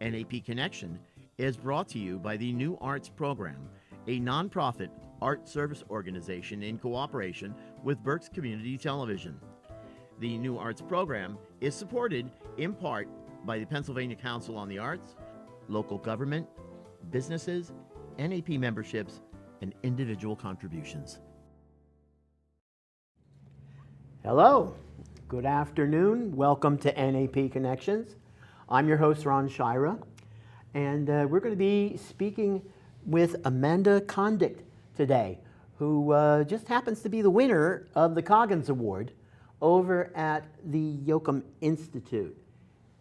NAP Connection is brought to you by the New Arts Program, a nonprofit art service organization in cooperation with Berks Community Television. The New Arts Program is supported in part by the Pennsylvania Council on the Arts, local government, businesses, NAP memberships, and individual contributions. Hello, good afternoon. Welcome to NAP Connections. I'm your host, Ron Schira, and we're going to be speaking with Amanda Condict today, who just happens to be the winner of the Coggins Award over at the Yoakum Institute.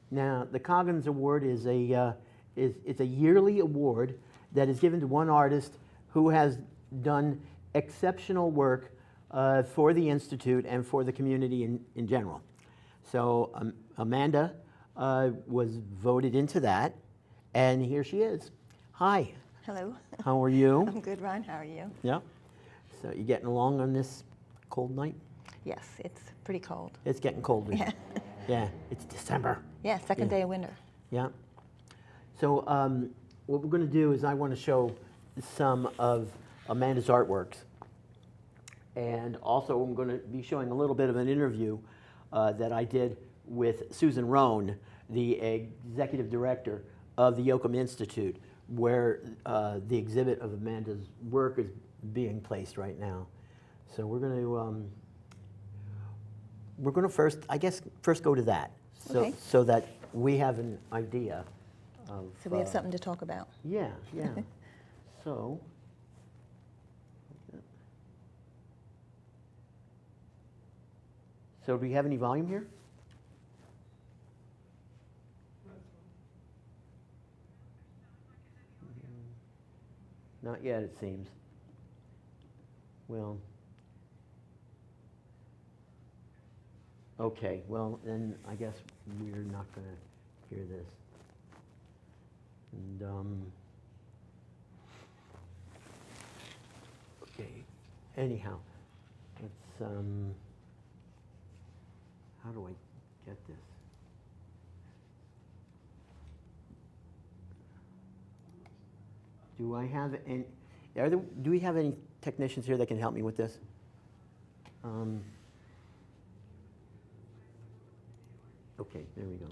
Now, the Coggins Award is a yearly award that is given to one artist who has done exceptional work for the Institute and for the community in general. So Amanda was voted into that, and here she is. Hi. Hello. How are you? I'm good, Ron. How are you? Yeah. So you getting along on this cold night? Yes, it's pretty cold. It's getting colder. Yeah. Yeah, it's December. Yeah, second day of winter. Yeah. So what we're going to do is I want to show some of Amanda's artworks. And also I'm going to be showing a little bit of an interview that I did with Susan Rohn, the executive director of the Yoakum Institute, where the exhibit of Amanda's work is being placed right now. So we're going to first go to that, Okay. so that we have an idea of. So we have something to talk about. Yeah, yeah. So. So do we have any volume here? Not yet, it seems. Well, okay, well, then I guess we're not going to hear this. And, okay, anyhow, let's, how do I get this? Do I have any, do we have any technicians here that can help me with this? Okay, there we go.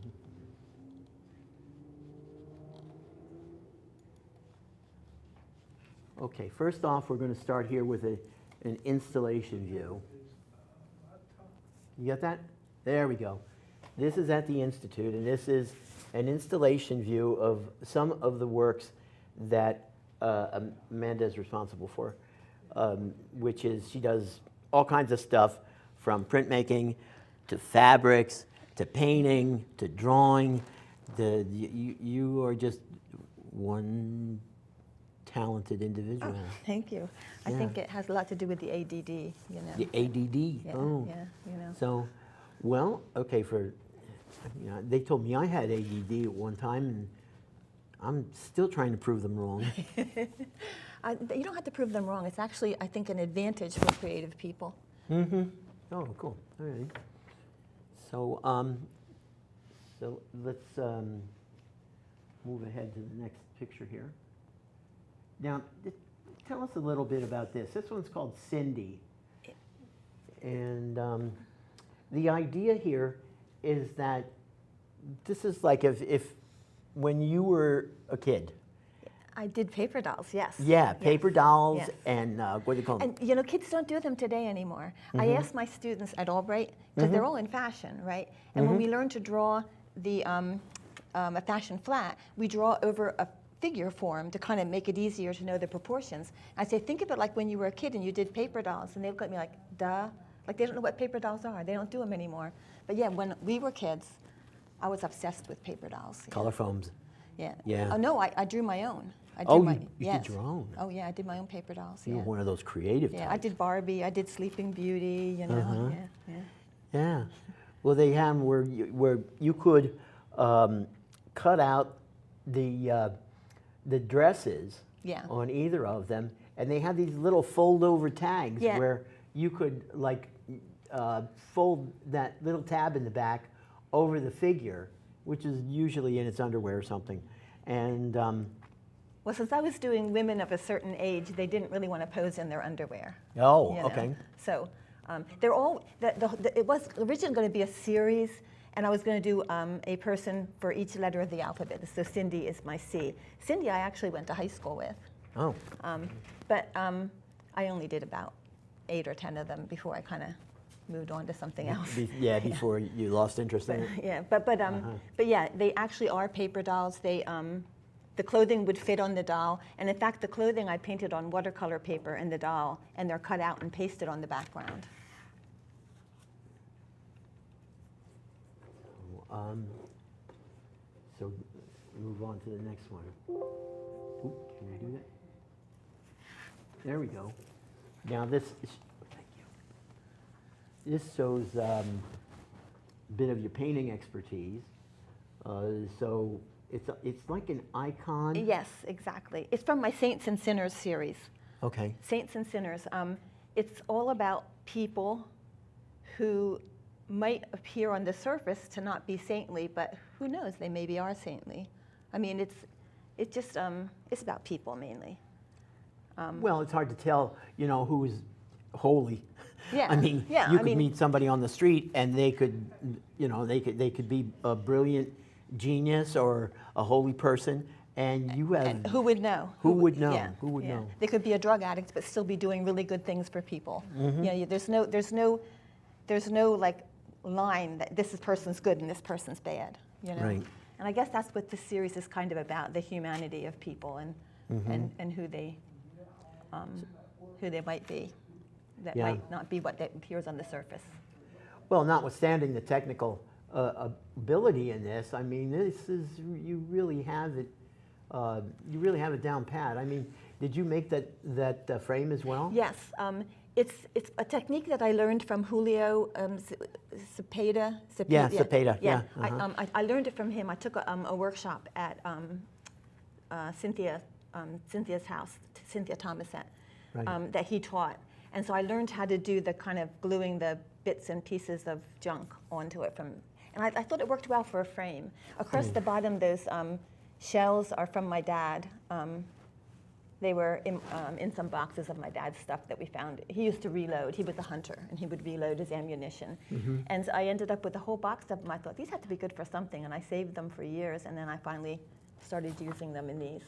Okay, first off, we're going to start here with an installation view. You got that? There we go. This is at the Institute, and this is an installation view of some of the works that Amanda is responsible for, which is she does all kinds of stuff from printmaking to fabrics to painting to drawing. You are just one talented individual. Oh, thank you. I think it has a lot to do with the ADD, you know. The ADD? Yeah, oh. yeah, you know. So, well, okay, they told me I had ADD at one time, and I'm still trying to prove them wrong. You don't have to prove them wrong. It's actually, I think, an advantage for creative people. Mm-hmm. Oh, cool. All right. So, so let's move ahead to the next picture here. Now, tell us a little bit about this. This one's called Cindy. And the idea here is that this is like if when you were a kid. I did paper dolls, yes. Yeah, paper dolls yes. and what do you call them? And you know, kids don't do them today anymore. I asked my students at Albright, because they're all in fashion, right? And when we learn to draw the a fashion flat, we draw over a figure form to kind of make it easier to know the proportions. I say, think of it like when you were a kid and you did paper dolls, and they look at me like, duh. Like they don't know what paper dolls are. They don't do them anymore. But yeah, when we were kids, I was obsessed with paper dolls. Yeah. Color foams. Yeah. Yeah. Oh no, I drew my own. You did your own. Oh yeah, I did my own paper dolls. You're yeah. one of those creative Yeah, types. I did Barbie. I did Sleeping Beauty. You know. Yeah. Yeah. Well, they have where you could cut out the dresses on either of them, and they have these little fold-over tags where you could like fold that little tab in the back over the figure, which is usually in its underwear or something. And Well, since I was doing women of a certain age, they didn't really want to pose in their underwear. oh, you know. okay. So they're all, it was originally going to be a series, and I was going to do a person for each letter of the alphabet. So Cindy is my C. Cindy I actually went to high school with. Oh, But I only did about 8 or 10 of them before I kind of moved on to something else. yeah, before you lost interest in it. Yeah, but yeah, they actually are paper dolls. They the clothing would fit on the doll, and in fact, the clothing I painted on watercolor paper and the doll, and they're cut out and pasted on the background. So move on to the next one. Oop, can we do that? There we go. Now this is, thank you. This shows a bit of your painting expertise. So it's like an icon. Yes, exactly. It's from my Saints and Sinners series. Okay. Saints and Sinners. It's all about people who might appear on the surface to not be saintly, but who knows, they maybe are saintly. I mean, it's just it's about people mainly. Well, it's hard to tell, who's holy. Yeah. I mean, yeah, you could meet somebody on the street and they could, they could be a brilliant genius or a holy person, and you have. And who would know? Who would know? Yeah, Who would yeah. know? They could be a drug addict, but still be doing really good things for people. Yeah, there's no like line that this person's good and this person's bad. Right. And I guess that's what this series is kind of about: the humanity of people and who they might be, that Yeah. might not be what that appears on the surface. Well, notwithstanding the technical ability in this, I mean, you really have it down pat. I mean, did you make that frame as well? Yes, it's a technique that I learned from Julio Cepeda. Yeah, Cepeda. Yeah. I learned it from him. I took a workshop at Cynthia's house, Cynthia Thomasette, Right. that he taught. And so I learned how to do the kind of gluing the bits and pieces of junk onto it and I thought it worked well for a frame. Across the bottom, those shells are from my dad. They were in some boxes of my dad's stuff that we found. He used to reload. He was a hunter, and he would reload his ammunition. And so I ended up with a whole box of them. I thought, these have to be good for something, and I saved them for years, and then I finally started using them in these.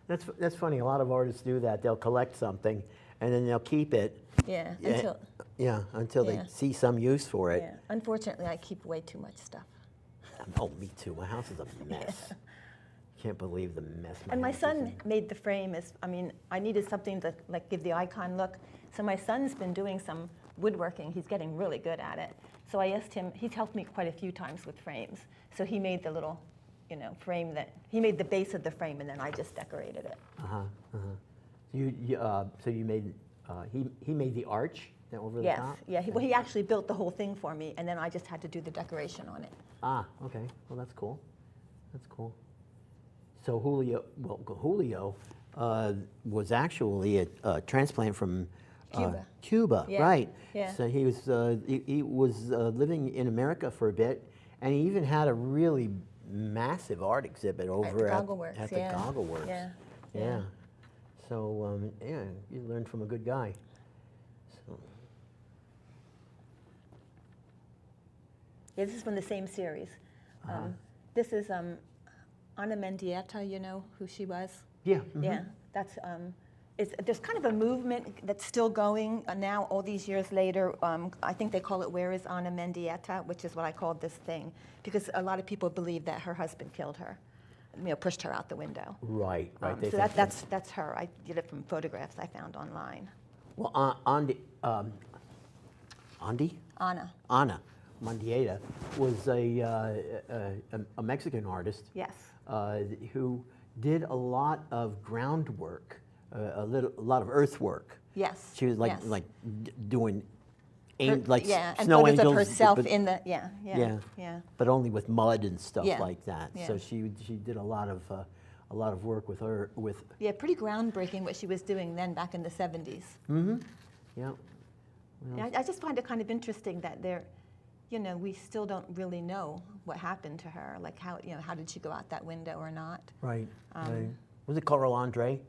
That's funny. A lot of artists do that. They'll collect something, and then they'll keep it. Yeah, until they see some use for it. Yeah. Unfortunately, I keep way too much stuff. Oh, me too. My house is a mess. Can't believe the mess. And my house is son in. made the frame. I needed something to like give the icon look. So my son's been doing some woodworking. He's getting really good at it. So I asked him. He's helped me quite a few times with frames. So he made the little, frame he made the base of the frame, and then I just decorated it. So you made. He made the arch over the top. Yeah. He actually built the whole thing for me, and then I just had to do the decoration on it. Ah, okay. Well, that's cool. That's cool. So Julio was actually a transplant from Cuba. Cuba, Yeah, right? yeah. So he was living in America for a bit, and he even had a really massive art exhibit over at the Goggle Works. Yeah. So you learned from a good guy. So. Yeah, this is from the same series. This is Ana Mendieta, you know who she was? Yeah. Yeah, that's, there's kind of a movement that's still going now all these years later. I think they call it Where is Ana Mendieta, which is what I called this thing, because a lot of people believe that her husband killed her, pushed her out the window. Right. So that's her. I did it from photographs I found online. Well, Ana Mendieta was a Mexican artist. Yes. Who did a lot of groundwork, a lot of earthwork. Yes. She was like doing And snow photos angels, of herself but, in the yeah. but only with mud and stuff Yeah. like that. Yeah. So she did a lot of work with her Pretty groundbreaking what she was doing then back in the 70s. Yeah. Yeah, I just find it kind of interesting that you know, we still don't really know what happened to her. Like how, you know, how did she go out that window or not? Right. Right. Was it Carl Andre?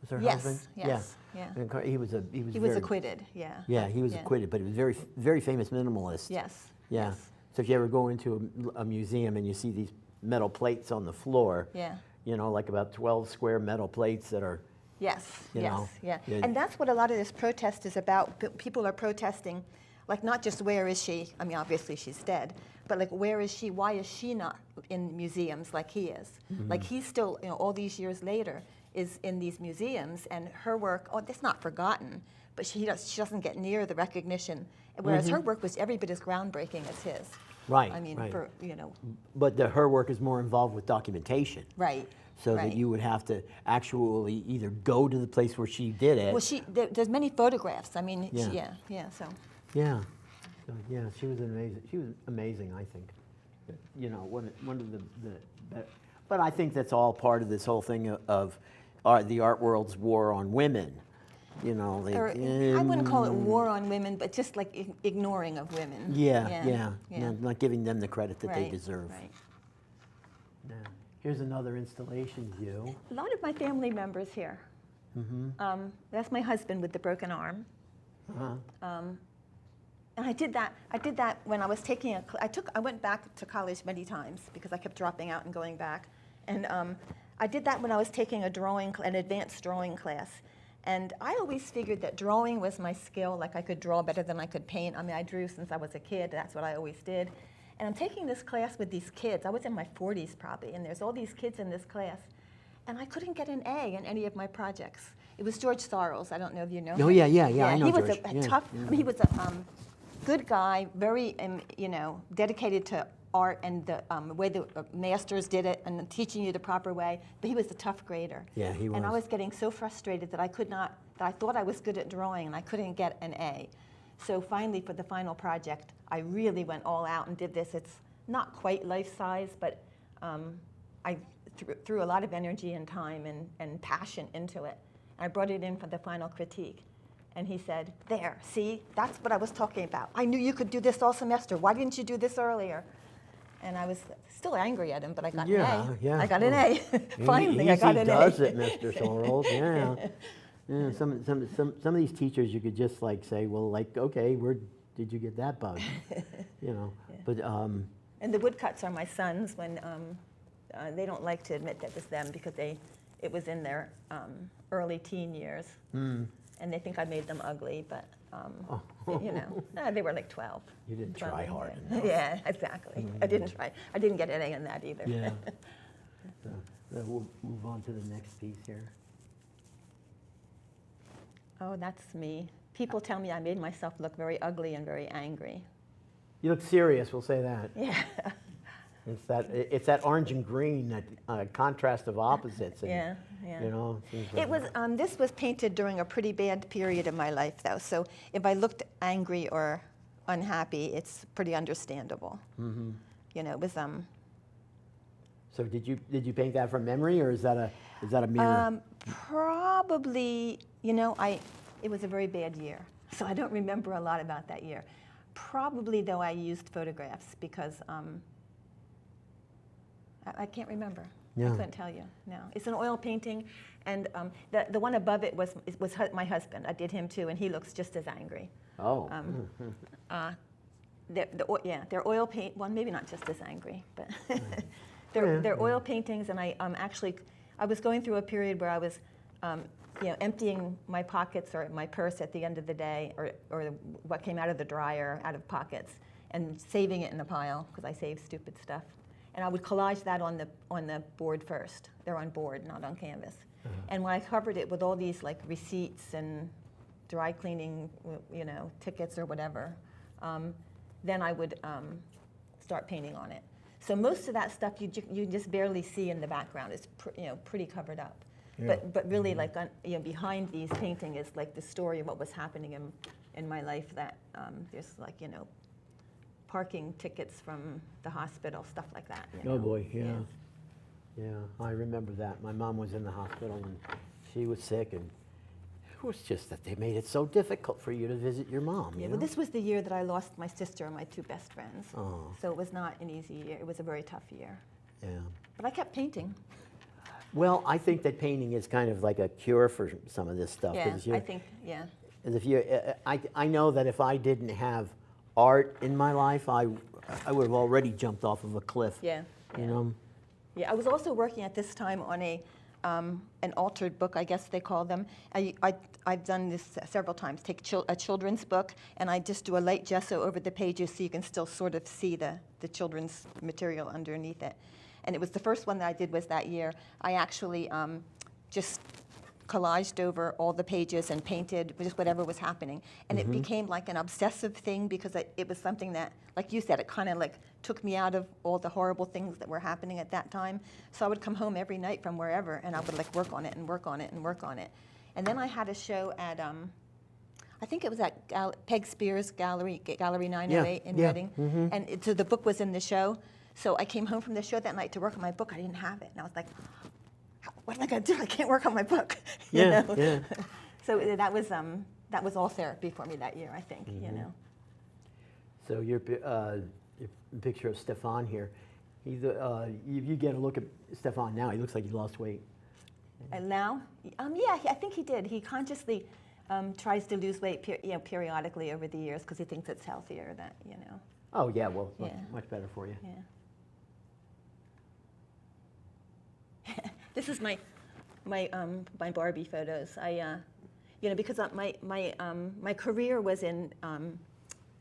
Was her husband? Yes. Yeah. And he was He was acquitted. Yeah. Yeah, he was acquitted, but he was very famous minimalist. Yes. Yeah. Yes. So if you ever go into a museum and you see these metal plates on the floor, Yeah. you know, like about 12 square metal plates that are, Yes, you yes, know, yeah. yeah. And that's what a lot of this protest is about. People are protesting, like not just where is she, I mean, obviously she's dead, but like where is she, why is she not in museums like he is? Like he's still, you know, all these years later is in these museums and her work, oh, that's not forgotten, but she doesn't get near the recognition. Whereas her work was every bit as groundbreaking as his. Right, I mean, right. for, you know. but her work is more involved with documentation. Right. So right. that you would have to actually either go to the place where she did it. Well, there's many photographs. I mean, Yeah. so. Yeah. So, yeah, she was amazing. She was amazing, I think. You know, one of the but I think that's all part of this whole thing of the art world's war on women. You know, I wouldn't call it war on women, but just like ignoring of women. Yeah. Not giving them the credit that they deserve. Right. Yeah. Here's another installation view. A lot of my family members here. That's my husband with the broken arm. And I did that when I was taking I went back to college many times because I kept dropping out and going back. And I did that when I was taking an advanced drawing class. And I always figured that drawing was my skill, like I could draw better than I could paint. I mean, I drew since I was a kid, that's what I always did. And I'm taking this class with these kids. I was in my 40s probably, and there's all these kids in this class. And I couldn't get an A in any of my projects. It was George Sorrels, I don't know if you know him. Oh, yeah, I know he was George. a tough, I mean, he was a good guy, very, you know, dedicated to art and the way the masters did it and teaching you the proper way, but he was a tough grader. Yeah, he was. And I was getting so frustrated that that I thought I was good at drawing and I couldn't get an A. So finally, for the final project, I really went all out and did this. It's not quite life-size, but I threw a lot of energy and time and passion into it. I brought it in for the final critique. And he said, there, see, that's what I was talking about. I knew you could do this all semester. Why didn't you do this earlier? And I was still angry at him, but I got an A. Yeah. I got an A. Finally, I got an A. Easy does it, Mr. Sorrells, yeah. Yeah, some of these teachers you could just like say, well, like, okay, where did you get that bug? You know, but. And the woodcuts are my sons when they don't like to admit that it was them because it was in their early teen years. And they think I made them ugly, but you know, they were like 12. You didn't try hard enough. Yeah, exactly. I didn't try. I didn't get an A in that either. Yeah. So we'll move on to the next piece here. Oh, that's me. People tell me I made myself look very ugly and very angry. You look serious, we'll say that. Yeah. It's that orange and green, that contrast of opposites. And, yeah. You know, it was. This was painted during a pretty bad period of my life, though. So if I looked angry or unhappy, it's pretty understandable. You know, it was. So did you paint that from memory, or is that a mirror? Probably. You know, it was a very bad year, so I don't remember a lot about that year. Probably, though, I used photographs because. I can't remember. Yeah. I couldn't tell you. No, it's an oil painting, and the one above it was my husband. I did him too, and he looks just as angry. Oh. They're oil paint. Well, maybe not just as angry, but they're oil paintings. And I was going through a period where I was, you know, emptying my pockets or my purse at the end of the day, or what came out of the dryer out of pockets, and saving it in a pile because I save stupid stuff. And I would collage that on the board first. They're on board, not on canvas. And when I covered it with all these like receipts and dry cleaning, you know, tickets or whatever, then I would start painting on it. So most of that stuff you just barely see in the background. It's pretty covered up. Yeah. But really, like behind these painting is like the story of what was happening in my life. That there's like parking tickets from the hospital, stuff like that. Oh boy, yeah. Yeah, I remember that. My mom was in the hospital and she was sick, and It was just that they made it so difficult for you to visit your mom. Yeah, you well, know? this was the year that I lost my sister and my two best friends. Oh. So it was not an easy year. It was a very tough year. Yeah. But I kept painting. Well, I think that painting is kind of like a cure for some of this stuff. Yeah, 'cause you're- I think, yeah. 'cause if you, I know that if I didn't have art in my life, I would have already jumped off of a cliff. Yeah. You know. Yeah, I was also working at this time on an altered book, I guess they call them. I've done this several times. Take a children's book, and I just do a light gesso over the pages so you can still sort of see the children's material underneath it. And it was the first one that I did was that year. I actually just collaged over all the pages and painted just whatever was happening. And it became like an obsessive thing because it was something that, like you said, it kind of like took me out of all the horrible things that were happening at that time. So I would come home every night from wherever and I would like work on it and work on it and work on it. And then I had a show at, I think it was at Peg Spears Gallery 908 in Reading. And so the book was in the show. So I came home from the show that night to work on my book. I didn't have it. And I was like, what am I going to do? I can't work on my book. you know? Yeah. So that was all therapy for me that year, I think, you know. So your picture of Stefan here, he's you get a look at Stefan now. He looks like he lost weight. And now, yeah, I think he did. He consciously tries to lose weight, periodically over the years because he thinks it's healthier. That you know. Oh yeah, well, Yeah. much better for you. Yeah. This is my Barbie photos. Because my career was in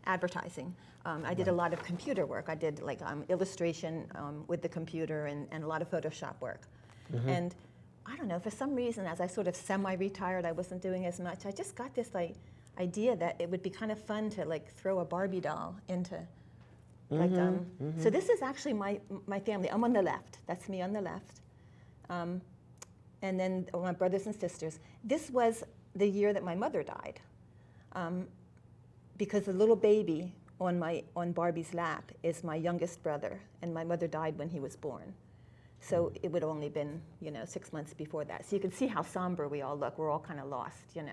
advertising. I did a lot of computer work. I did like illustration with the computer and a lot of Photoshop work. And I don't know, for some reason, as I sort of semi-retired, I wasn't doing as much. I just got this idea that it would be kind of fun to like throw a Barbie doll into. So this is actually my family. I'm on the left. That's me on the left. And then my brothers and sisters. This was the year that my mother died, because the little baby on Barbie's lap is my youngest brother, and my mother died when he was born. So it would only been 6 months before that. So you can see how somber we all look. We're all kind of lost, Yeah.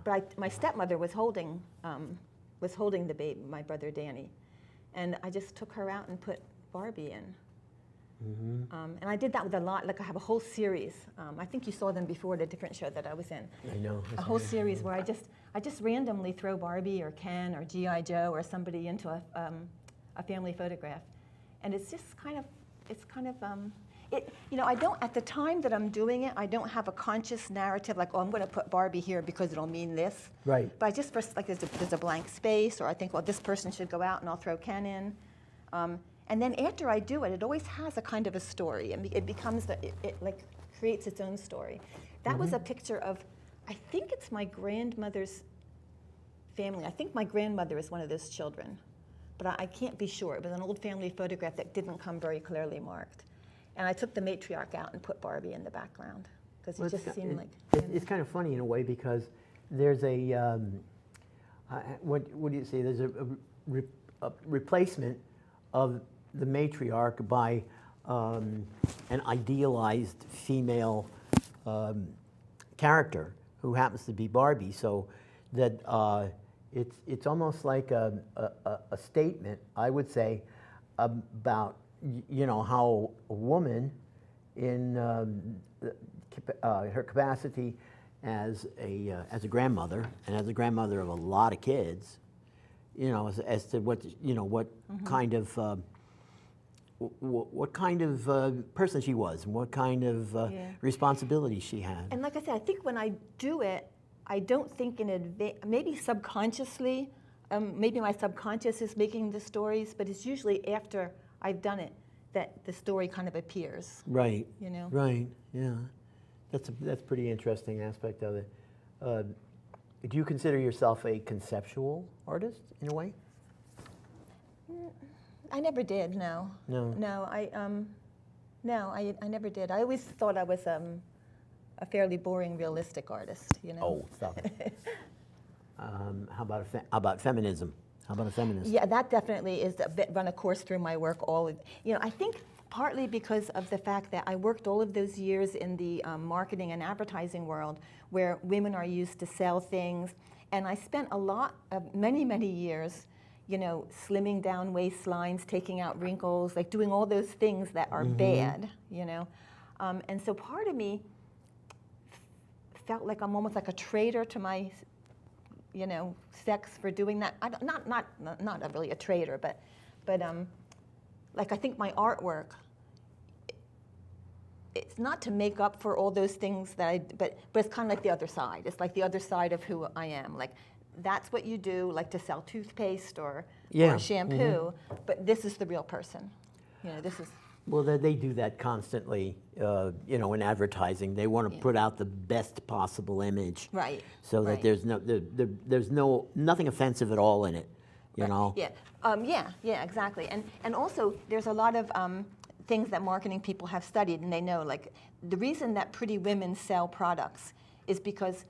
But my stepmother was holding the baby, my brother Danny, and I just took her out and put Barbie in. And I did that with a lot, like I have a whole series. I think you saw them before at a different show that I was in. I know. A whole series where I just randomly throw Barbie or Ken or G.I. Joe or somebody into a family photograph. And it's just kind of, I don't, at the time that I'm doing it, I don't have a conscious narrative like, oh, I'm going to put Barbie here because it'll mean this. Right. But I just first, like there's a blank space, or I think, well, this person should go out and I'll throw Ken in. And then after I do it, it always has a kind of a story, and it becomes it like creates its own story. That was a picture of, I think it's my grandmother's family. I think my grandmother is one of those children, but I can't be sure. It was an old family photograph that didn't come very clearly marked. And I took the matriarch out and put Barbie in the background because it just seemed like. It's kind of funny in a way because there's a, what do you say? There's a replacement of the matriarch by an idealized female character who happens to be Barbie, so that it's almost like a statement, I would say, about how a woman in her capacity as a grandmother and as a grandmother of a lot of kids, as to what kind of what kind of person she was and what kind of responsibility she had. And like I said, I think when I do it, I don't think in advance, maybe subconsciously, maybe my subconscious is making the stories, but it's usually after I've done it that the story kind of appears. Right. Right. Yeah. That's a pretty interesting aspect of it. Do you consider yourself a conceptual artist in a way? I never did. No. No. I never did. I always thought I was a fairly boring, realistic artist. Oh, stop it. How about feminism? How about a feminist? Yeah, that definitely is run a course through my work. I think partly because of the fact that I worked all of those years in the marketing and advertising world where women are used to sell things. And I spent many, many years, you know, slimming down waistlines, taking out wrinkles, like doing all those things that are bad, you know. And so part of me felt like I'm almost like a traitor to my, you know, sex for doing that. Not really a traitor, but like I think my artwork, it's not to make up for all those things that but it's kind of like the other side. It's like the other side of who I am. Like that's what you do, like to sell toothpaste or shampoo, but this is the real person. You know, this is. Well, they do that constantly, you know, in advertising. They want to put out the best possible image, right? So that there's nothing offensive at all in it, you know. Yeah, exactly. And also there's a lot of things that marketing people have studied, and they know, like the reason that pretty women sell products is because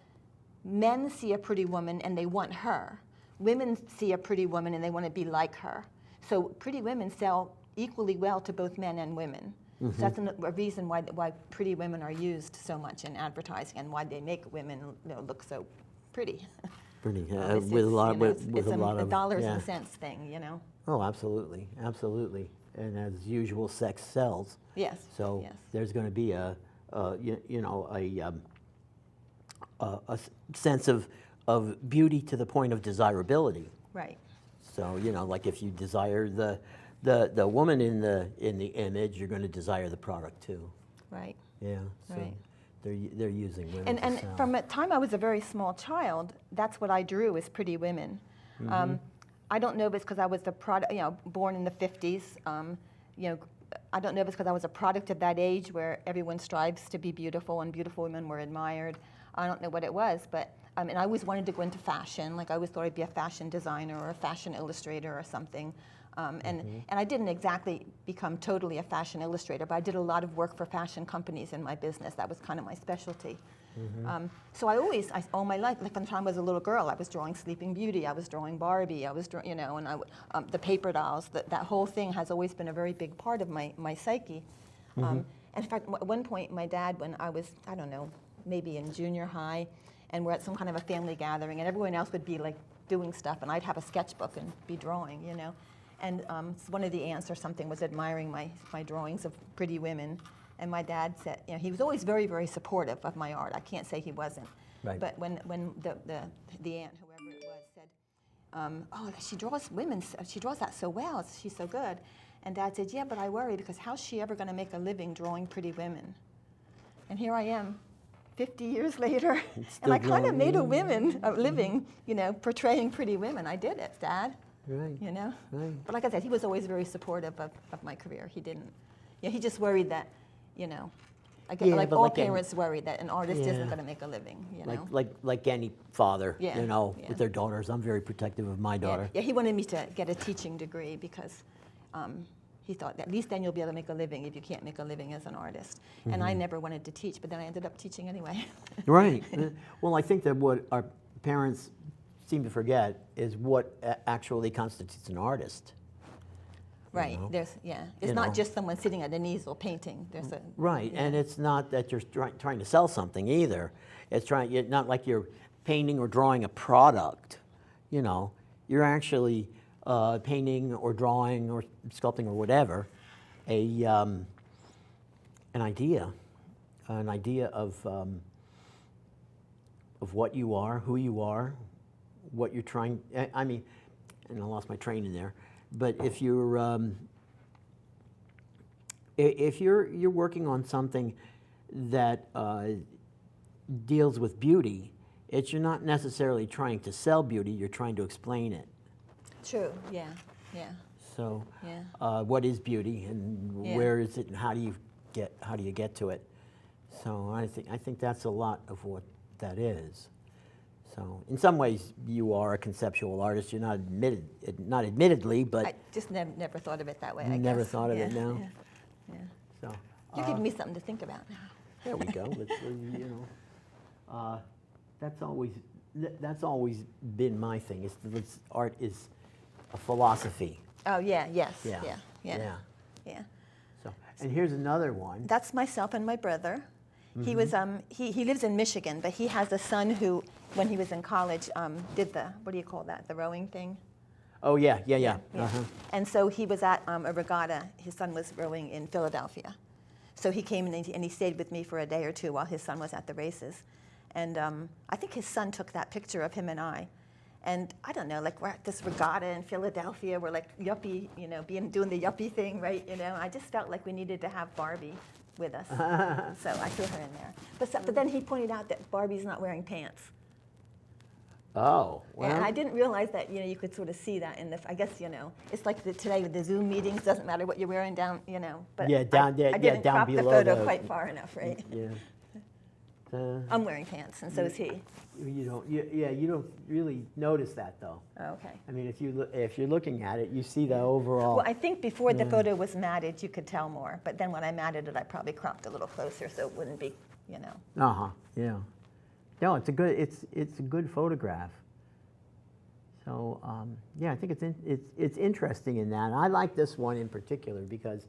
men see a pretty woman and they want her. Women see a pretty woman and they want to be like her. So pretty women sell equally well to both men and women. So that's a reason why pretty women are used so much in advertising and why they make women, you know, look so pretty. Pretty, with a lot of dollars and cents thing, you know. Oh, absolutely, absolutely. And as usual, sex sells. Yes. So there's going to be a sense of beauty to the point of desirability. Right. So, you know, like if you desire the woman in the image, you're going to desire the product too. Right. Yeah. So right. They're using women. And from the time I was a very small child, that's what I drew, is pretty women. I don't know if it's because I was the product, you know, born in the 50s. You know, I don't know if it's because I was a product of that age where everyone strives to be beautiful and beautiful women were admired. I don't know what it was, but and I always wanted to go into fashion. Like I always thought I'd be a fashion designer or a fashion illustrator or something. And I didn't exactly become totally a fashion illustrator, but I did a lot of work for fashion companies in my business. That was kind of my specialty. So all my life, like from the time I was a little girl, I was drawing Sleeping Beauty, I was drawing Barbie, I was you know, and the paper dolls. That whole thing has always been a very big part of my psyche. And in fact, at one point, my dad, when I was, I don't know, maybe in junior high, and we're at some kind of a family gathering, and everyone else would be like doing stuff, and I'd have a sketchbook and be drawing, you know. And one of the aunts or something was admiring my drawings of pretty women. And my dad said, you know, he was always very, very supportive of my art. I can't say he wasn't. Right. But when the aunt, whoever it was, said, oh, she draws women, she draws that so well, she's so good. And Dad said, yeah, but I worry because how's she ever going to make a living drawing pretty women? And here I am, 50 years later, and I kind of made a living, you know, portraying pretty women. I did it, Dad. Right. You know? Right. But like I said, he was always very supportive of my career. He didn't, he just worried that, you know, like all parents worry that an artist isn't going to make a living, you know? Like any father, you know, with their daughters. I'm very protective of my daughter. Yeah, he wanted me to get a teaching degree because he thought that at least then you'll be able to make a living if you can't make a living as an artist. And I never wanted to teach, but then I ended up teaching anyway. Right. Well, I think that what our parents seem to forget is what actually constitutes an artist. Right. You know? It's not just someone sitting at an easel painting. There's a right, and it's not that you're trying to sell something either. It's not like you're painting or drawing a product. You know, you're actually painting or drawing or sculpting or whatever an idea of what you are, who you are, what you're trying. I mean, and I lost my train in there. But if you're working on something that deals with beauty, you're not necessarily trying to sell beauty. You're trying to explain it. True. Yeah. So, what is beauty, and where is it, and how do you get to it? So I think that's a lot of what that is. So in some ways, you are a conceptual artist. You're not admittedly, but I just never thought of it that way. Never thought of it now. Yeah. So you're giving me something to think about now. There we go. That's always been my thing. Art is a philosophy. Oh yeah. Yes. Yeah. Yeah. And here's another one. That's myself and my brother. He was he lives in Michigan, but he has a son who, when he was in college, did the, what do you call that, the rowing thing? Oh, yeah. And so he was at a regatta. His son was rowing in Philadelphia. So he came and he stayed with me for a day or two while his son was at the races. And I think his son took that picture of him and I. And I don't know, like we're at this regatta in Philadelphia. We're like yuppie, you know, doing the yuppie thing, right? You know, I just felt like we needed to have Barbie with us. So I threw her in there. But then he pointed out that Barbie's not wearing pants. Oh, well. And I didn't realize that, you know, you could sort of see that in the, I guess, you know, it's like today with the Zoom meetings, doesn't matter what you're wearing down, you know. But Yeah, down there, I didn't down crop below the photo the- quite far enough, right? Yeah. I'm wearing pants, and so is he. You don't really notice that though. Oh, okay. I mean, if you're looking at it, you see the overall. Well, I think before the photo was matted, you could tell more. But then when I matted it, I probably cropped a little closer so it wouldn't be, you know. Yeah. No, it's a good photograph. So yeah, I think it's interesting in that. I like this one in particular because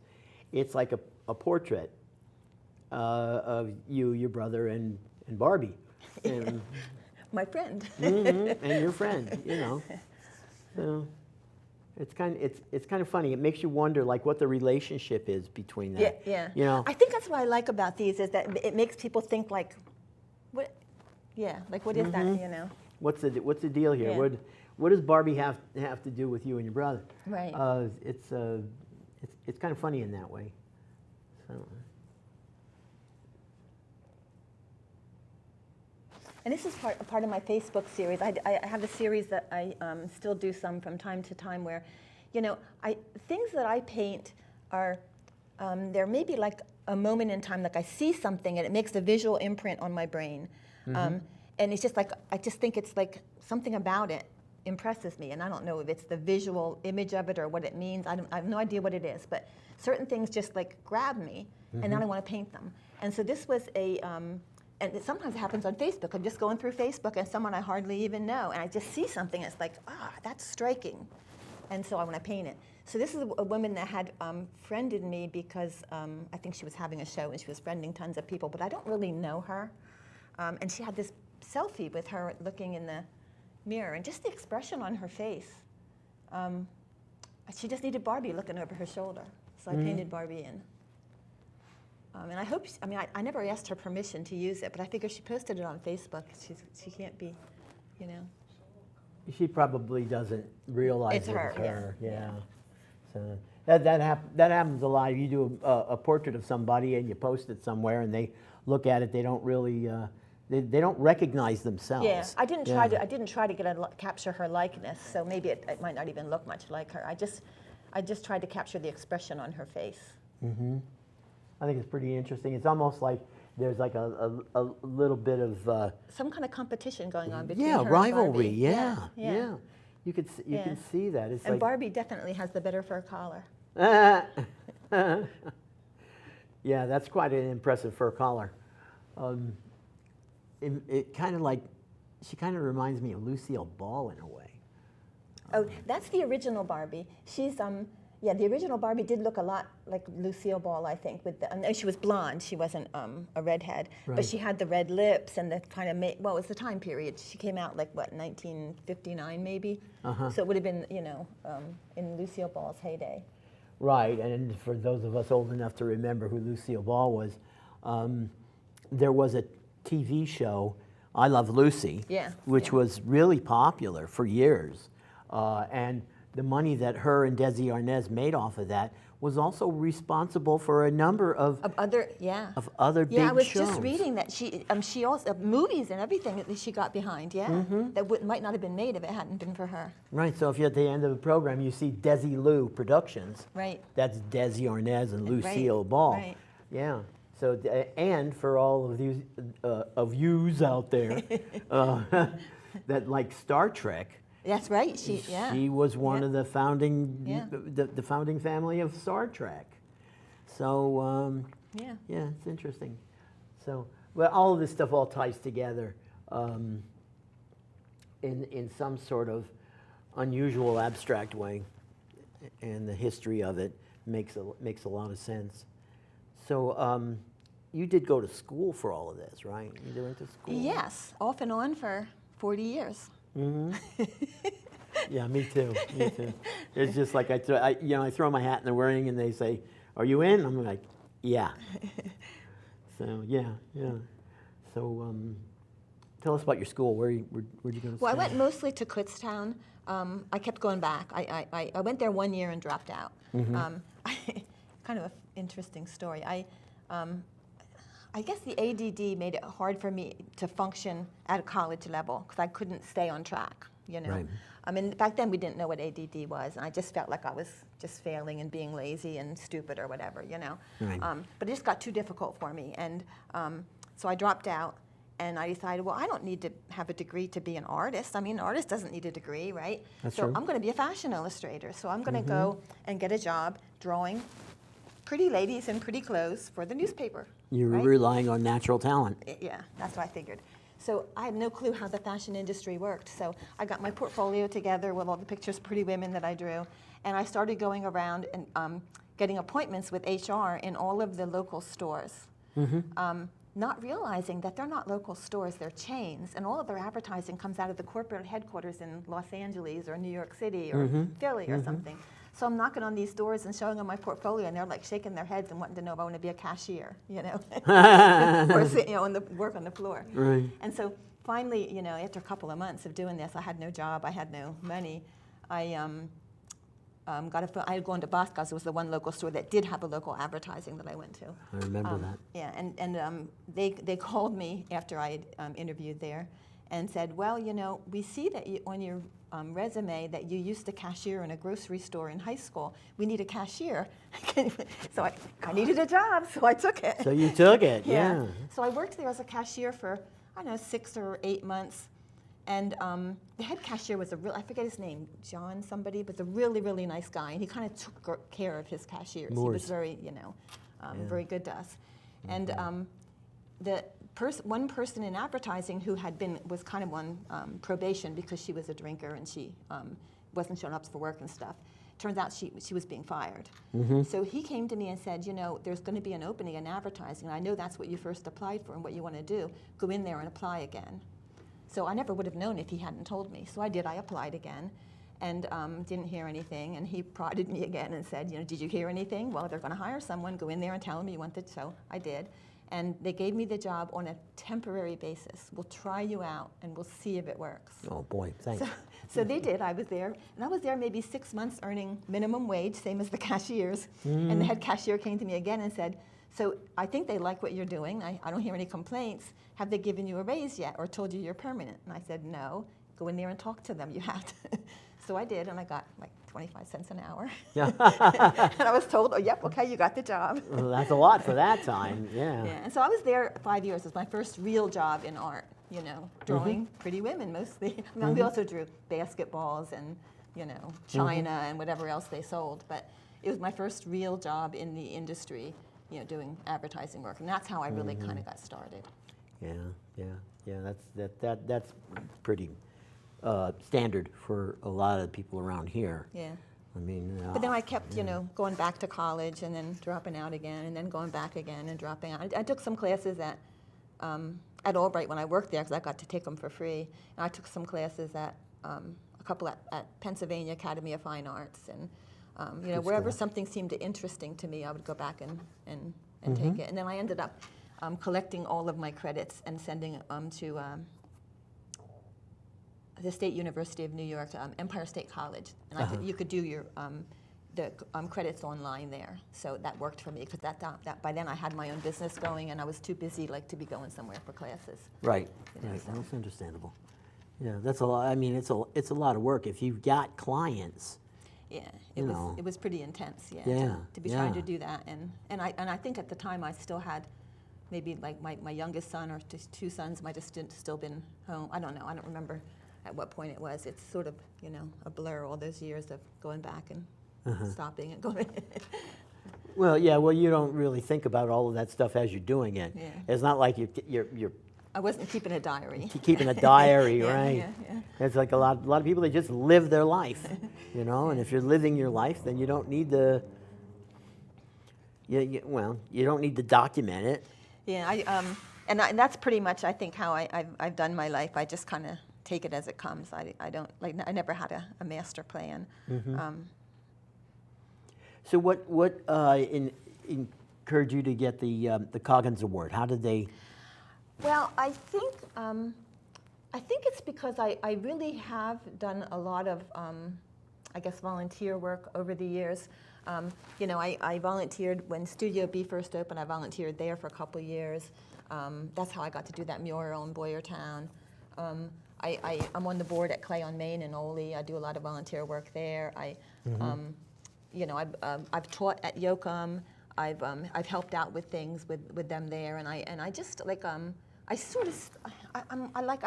it's like a portrait of you, your brother, and Barbie, and My friend. and your friend. You know, so it's kind of funny. It makes you wonder like what the relationship is between that. Yeah. You know. I think that's what I like about these is that it makes people think like, what? Yeah, like what is that? You know. What's the deal here? Yeah. What does Barbie have to do with you and your brother? Right. It's kind of funny in that way. So. And this is part of my Facebook series. I have a series that I still do some from time to time where, you know, things that I paint are, there may be like a moment in time, like I see something and it makes a visual imprint on my brain. And it's just like, I just think it's like something about it impresses me. And I don't know if it's the visual image of it or what it means. I have no idea what it is, but certain things just like grab me and then I want to paint them. And so this was and it sometimes happens on Facebook. I'm just going through Facebook and someone I hardly even know, and I just see something, and it's like, that's striking. And so I want to paint it. So this is a woman that had friended me because I think she was having a show and she was friending tons of people, but I don't really know her. And she had this selfie with her looking in the mirror, and just the expression on her face. She just needed Barbie looking over her shoulder. So I painted Barbie in. And I hope, I never asked her permission to use it, but I figure she posted it on Facebook. She can't be, you know. She probably doesn't realize It's her, her. yeah. Yeah. So that happens a lot. You do a portrait of somebody and you post it somewhere, and they look at it. They don't really they don't recognize themselves. Yeah, I didn't try to capture her likeness, so maybe it might not even look much like her. I just tried to capture the expression on her face. Mm-hmm. I think it's pretty interesting. It's almost like there's like a little bit of some kind of competition going on between her and rivalry. Barbie. Yeah. You can see that. It's and like, Barbie definitely has the better fur collar. Yeah, that's quite an impressive fur collar. It kind of like, she kind of reminds me of Lucille Ball in a way. Oh, that's the original Barbie. She's the original Barbie did look a lot like Lucille Ball, I think. And she was blonde. She wasn't a redhead, Right. but she had the red lips and the kind of it was the time period. She came out like 1959 maybe. So it would have been in Lucille Ball's heyday. Right, and for those of us old enough to remember who Lucille Ball was, there was a TV show, I Love Lucy, which was really popular for years, and the money that her and Desi Arnaz made off of that was also responsible for a number of other big shows. Yeah, I was just reading that she also movies and everything that she got behind. Yeah, that might not have been made if it hadn't been for her. Right. So if you're at the end of the program, you see Desi Lou Productions. Right. That's Desi Arnaz and Lucille Ball. Right. Yeah. So and for all of these of yous out there that like Star Trek. That's right. She was one of the founding, the founding family of Star Trek. So yeah, it's interesting. So, well, all of this stuff all ties together in some sort of unusual, abstract way, and the history of it makes a lot of sense. So you did go to school for all of this, right? You went to school? Yes, off and on for 40 years. Yeah, me too. Me too. It's just like I throw my hat in the ring, and they say, "Are you in?" I'm like, "Yeah." So yeah. So tell us about your school. Where'd you go to school? Well, I went mostly to Kutztown. I kept going back. I went there 1 year and dropped out. Kind of an interesting story. I guess the ADD made it hard for me to function at a college level because I couldn't stay on track, you know. Right. I mean, back then we didn't know what ADD was, and I just felt like I was just failing and being lazy and stupid or whatever, you know. Right. But it just got too difficult for me, and so I dropped out. And I decided, well, I don't need to have a degree to be an artist. I mean, an artist doesn't need a degree, right? That's so true. I'm going to be a fashion illustrator. So I'm going to go and get a job drawing pretty ladies in pretty clothes for the newspaper. You were right? relying on natural talent. Yeah, that's what I figured. So I had no clue how the fashion industry worked. So I got my portfolio together with all the pictures of pretty women that I drew. And I started going around and getting appointments with HR in all of the local stores. Not realizing that they're not local stores, they're chains, and all of their advertising comes out of the corporate headquarters in Los Angeles or New York City or Philly or something. So I'm knocking on these doors and showing them my portfolio, and they're like shaking their heads and wanting to know if I want to be a cashier, you know, or sit, you know, work on the floor. Right. And so finally, you know, after a couple of months of doing this, I had no job, I had no money. I had gone to Boscov's. It was the one local store that did have a local advertising that I went to. I remember that. Yeah, and they called me after I had interviewed there and said, well, you know, we see that on your resume that you used to cashier in a grocery store in high school. We need a cashier. So I needed a job, so I took it. So you took it, yeah. So I worked there as a cashier for, I don't know, 6 or 8 months. And the head cashier was I forget his name, John somebody, but a really, really nice guy. And he kind of took care of his cashiers. Moors. He was very, you know, very good to us. And one person in advertising who was kind of on probation because she was a drinker and she wasn't showing up for work and stuff. Turns out she was being fired. So he came to me and said, you know, there's going to be an opening in advertising. And I know that's what you first applied for and what you want to do. Go in there and apply again. So I never would have known if he hadn't told me. So I did. I applied again and didn't hear anything. And he prodded me again and said, you know, did you hear anything? Well, they're going to hire someone. Go in there and tell them you want it. So I did. And they gave me the job on a temporary basis. We'll try you out and we'll see if it works. Oh, boy, thanks. So they did. I was there. And I was there maybe 6 months earning minimum wage, same as the cashiers. And the head cashier came to me again and said, so I think they like what you're doing. I don't hear any complaints. Have they given you a raise yet or told you you're permanent? And I said, no. Go in there and talk to them. You have to. So I did, and I got like 25 cents an hour. Yeah. And I was told, oh, yep, okay, you got the job. Well, that's a lot for that time, yeah. Yeah, and so I was there 5 years. It was my first real job in art, you know, drawing pretty women mostly. I mean, we also drew basketballs and, you know, china and whatever else they sold. But it was my first real job in the industry, you know, doing advertising work. And that's how I really kind of got started. Yeah. That's pretty standard for a lot of people around here. Yeah. I mean, But then I kept, you know, going back to college and then dropping out again and then going back again and dropping out. I took some classes at Albright when I worked there because I got to take them for free. And I took some classes at a couple at Pennsylvania Academy of Fine Arts and you know, wherever something seemed interesting to me, I would go back and take it. And then I ended up collecting all of my credits and sending them to the State University of New York, Empire State College. And you could do your the credits online there. So that worked for me because that by then I had my own business going and I was too busy like to be going somewhere for classes. Right, You know, right. so. That's understandable. Yeah, that's a lot. I mean, it's a lot of work. If you've got clients, Yeah, it was pretty intense. Yeah, to be trying to do that, and I think at the time I still had maybe like my youngest son or just 2 sons might have still been home. I don't know. I don't remember at what point it was. It's sort of, you know, a blur, all those years of going back and stopping and going. Well, yeah. Well, you don't really think about all of that stuff as you're doing it. Yeah. It's not like you're I wasn't keeping a diary. keeping a diary, Yeah, right? yeah. It's like a lot of people, they just live their life, you know. And if you're living your life, then you don't need Well, you don't need to document it. Yeah, and that's pretty much, I think, how I've done my life. I just kind of take it as it comes. I don't, like, I never had a master plan. So what encouraged you to get the Coggins Award? How did they? Well, I think it's because I really have done a lot of, I guess, volunteer work over the years. You know, I volunteered when Studio B first opened. I volunteered there for a couple of years. That's how I got to do that mural in Boyertown. I'm on the board at Clay on Main in Ole. I do a lot of volunteer work there. You know, I've taught at Yoakum. I've helped out with things with them there, and I just like I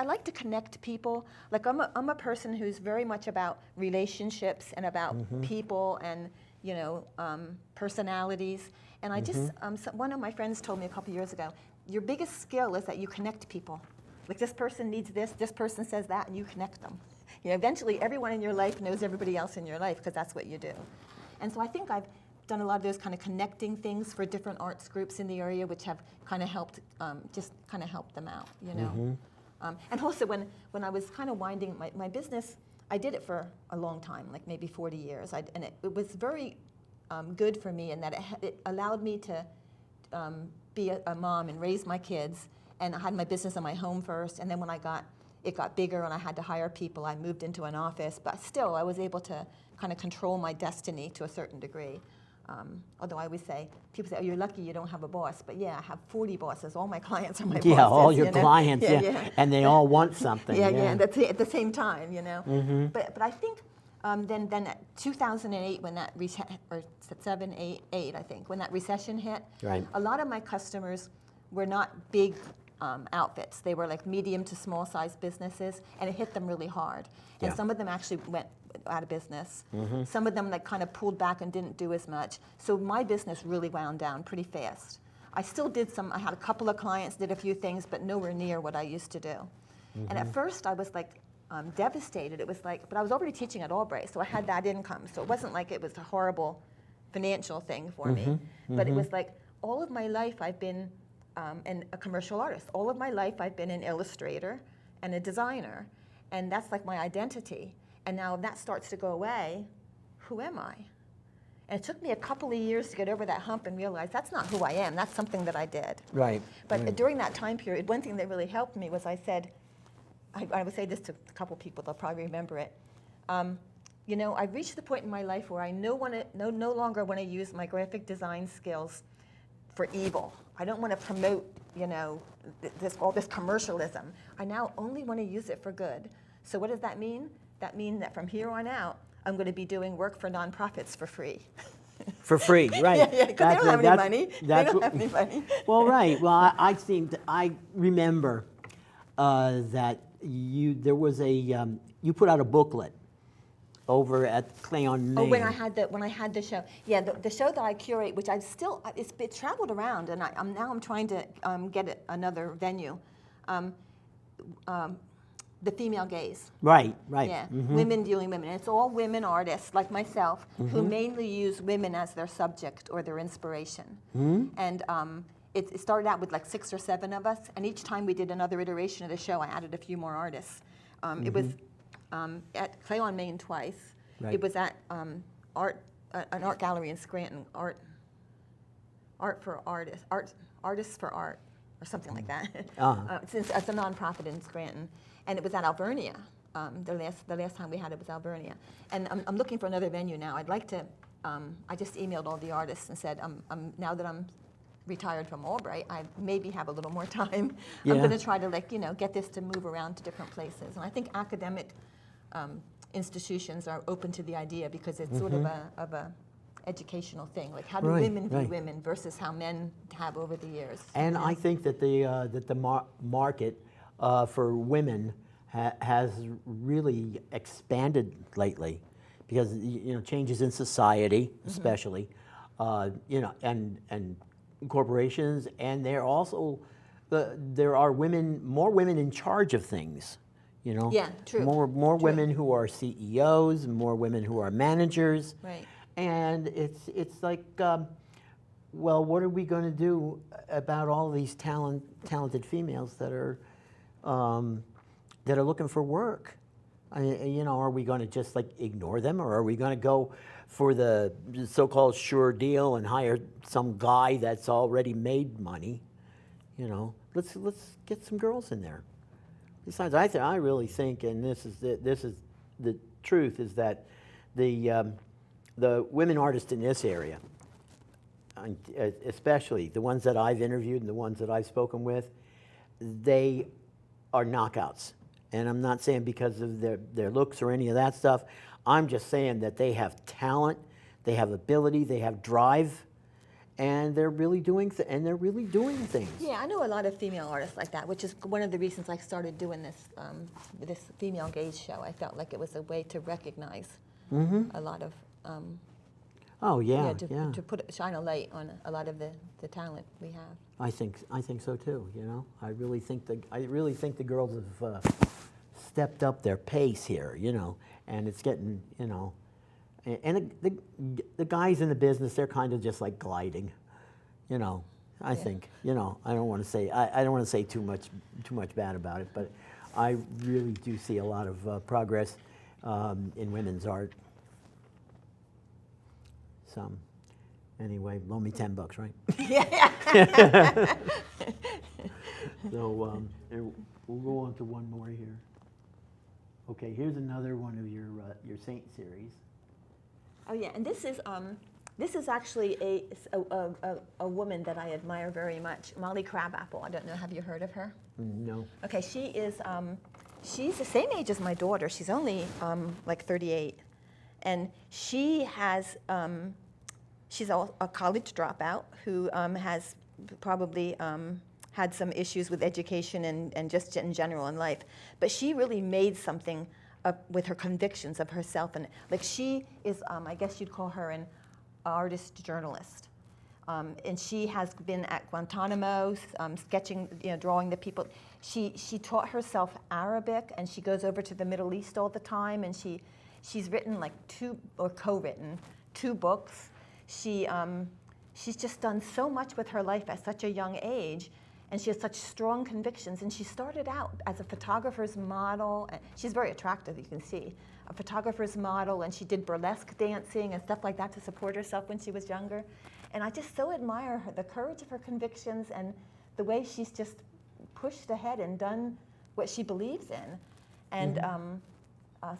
like to connect people. Like I'm a person who's very much about relationships and about people and, you know, personalities. And I just one of my friends told me a couple years ago, your biggest skill is that you connect people. Like this person needs this person says that, and you connect them. You know, eventually everyone in your life knows everybody else in your life because that's what you do. And so I think I've done a lot of those kind of connecting things for different arts groups in the area, which have kind of helped, just kind of helped them out, you know. And also when I was kind of winding my business, I did it for a long time, like maybe 40 years. And it was very good for me in that it allowed me to be a mom and raise my kids. And I had my business in my home first, and then when it got bigger and I had to hire people, I moved into an office, but still I was able to kind of control my destiny to a certain degree. Although I always say, people say, oh, you're lucky you don't have a boss, but yeah, I have 40 bosses. All my clients are my bosses. Yeah, all your you know? clients, yeah. And they all want something. Yeah, and at the same time, you know. But I think then at 2008, when that or 7, 8, I think, when that recession hit, right. A lot of my customers were not big outfits. They were like medium to small size businesses, and it hit them really hard. And some of them actually went out of business. Some of them like kind of pulled back and didn't do as much. So my business really wound down pretty fast. I still did I had a couple of clients, did a few things, but nowhere near what I used to do. And at first I was like devastated. It was like, but I was already teaching at Albright, so I had that income. So it wasn't like it was a horrible financial thing for me. But it was like all of my life I've been a commercial artist. All of my life I've been an illustrator and a designer. And that's like my identity. And now if that starts to go away, who am I? And it took me a couple of years to get over that hump and realize that's not who I am. That's something that I did. Right. But during that time period, one thing that really helped me was I said, I would say this to a couple people, they'll probably remember it. You know, I've reached the point in my life where I no longer want to use my graphic design skills for evil. I don't want to promote, you know, all this commercialism. I now only want to use it for good. So what does that mean? That means that from here on out, I'm going to be doing work for nonprofits for free. For free, right? Yeah, because they don't have any money. They don't have any money. Well, right. Well, I remember that there was you put out a booklet over at Clay on Main. Oh, when I had the show, yeah, the show that I curate, which I've still it traveled around, and I'm trying to get another venue. The female gaze. Right. Yeah, women dealing women. And it's all women artists like myself who mainly use women as their subject or their inspiration. And it started out with like 6 or 7 of us, and each time we did another iteration of the show, I added a few more artists. It was at Clay on Main twice. Right. It was at an art gallery in Scranton, Artists for Art, or something like that. It's a nonprofit in Scranton, and it was at Alvernia. The last time we had it was Alvernia, and I'm looking for another venue now. I'd like to. I just emailed all the artists and said, now that I'm retired from Albright, I maybe have a little more time. Yeah. I'm going to try to get this to move around to different places, and I think academic institutions are open to the idea because it's sort of a educational thing. Like how do women view women versus how men have over the years. And I think that the market for women has really expanded lately because changes in society, especially, and corporations, and there are more women in charge of things. Yeah, true. More women who are CEOs, more women who are managers. Right. And it's like well, what are we going to do about all these talented females that are looking for work? Are we going to just like ignore them, or are we going to go for the so-called sure deal and hire some guy that's already made money? Let's get some girls in there. Besides, I really think, and this is the truth, is that the women artists in this area, especially the ones that I've interviewed and the ones that I've spoken with, they are knockouts. And I'm not saying because of their looks or any of that stuff. I'm just saying that they have talent, they have ability, they have drive, and they're really doing things. Yeah, I know a lot of female artists like that, which is one of the reasons I started doing this female gaze show. I felt like it was a way to recognize a lot of to shine a light on a lot of the talent we have. I think so too. I really think the girls have stepped up their pace here. And it's getting and the guys in the business, they're kind of just like gliding. I think I don't want to say too much bad about it, but I really do see a lot of progress in women's art. Anyway, loan me $10, right? Yeah. So we'll go on to one more here. Okay, here's another one of your Saint series. Oh yeah, and this is actually a woman that I admire very much, Molly Crabapple. I don't know, have you heard of her? No. Okay, she's the same age as my daughter. She's only like 38, and she's a college dropout who has probably had some issues with education and just in general in life. But she really made something with her convictions of herself. And like she is, I guess you'd call her an artist journalist. And she has been at Guantanamo, sketching, drawing the people. She taught herself Arabic, and she goes over to the Middle East all the time. And she's written like co-written 2 books. She's just done so much with her life at such a young age, and she has such strong convictions. And she started out as a photographer's model. And she's very attractive, you can see. A photographer's model, and she did burlesque dancing and stuff like that to support herself when she was younger. And I just so admire her, the courage of her convictions and the way she's just pushed ahead and done what she believes in. And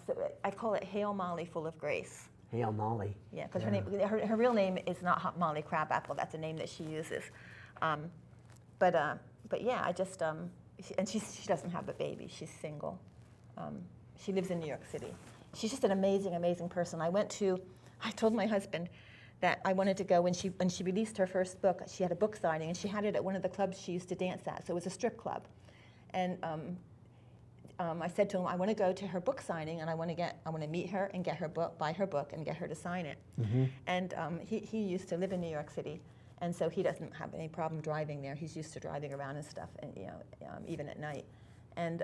so I call it Hail Molly, full of grace. Hail Molly. Yeah, because her real name is not Molly Crabapple. That's a name that she uses. But yeah, I just and she doesn't have a baby. She's single. She lives in New York City. She's just an amazing, amazing person. I told my husband that I wanted to go when she released her first book. She had a book signing, and she had it at one of the clubs she used to dance at. So it was a strip club, and I said to him, I want to go to her book signing, and I want to meet her and get her book, buy her book, and get her to sign it. And he used to live in New York City, and so he doesn't have any problem driving there. He's used to driving around and stuff, and even at night. And